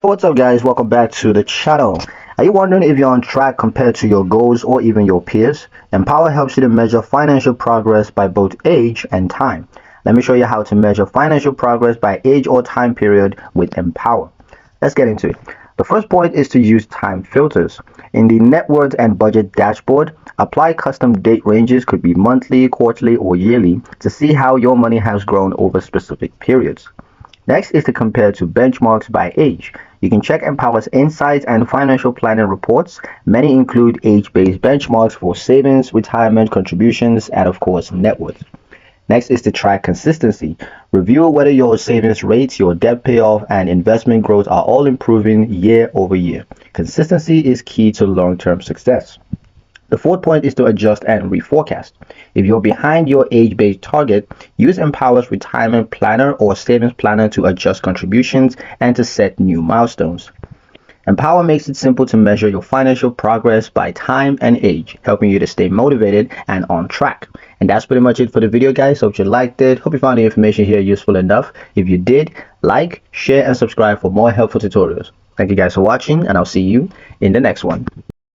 What's up, guys? Welcome back to the channel. Are you wondering if you're on track compared to your goals or even your peers? Empower helps you to measure financial progress by both age and time. Let me show you how to measure financial progress by age or time period with Empower. Let's get into it. The first point is to use time filters. In the net worth and budget dashboard, apply custom date ranges, could be monthly, quarterly, or yearly, to see how your money has grown over specific periods. Next is to compare to benchmarks by age. You can check Empower's insights and financial planning reports. Many include age-based benchmarks for savings, retirement contributions, and of course, net worth. Next is to track consistency. Review whether your savings rates, your debt payoff, and investment growth are all improving year over year. Consistency is key to long-term success. The fourth point is to adjust and reforecast. If you're behind your age-based target, use Empower's retirement planner or savings planner to adjust contributions and to set new milestones. Empower makes it simple to measure your financial progress by time and age, helping you to stay motivated and on track. And that's pretty much it for the video, guys. Hope you liked it. Hope you found the information here useful enough. If you did, like, share, and subscribe for more helpful tutorials. Thank you guys for watching, and I'll see you in the next one.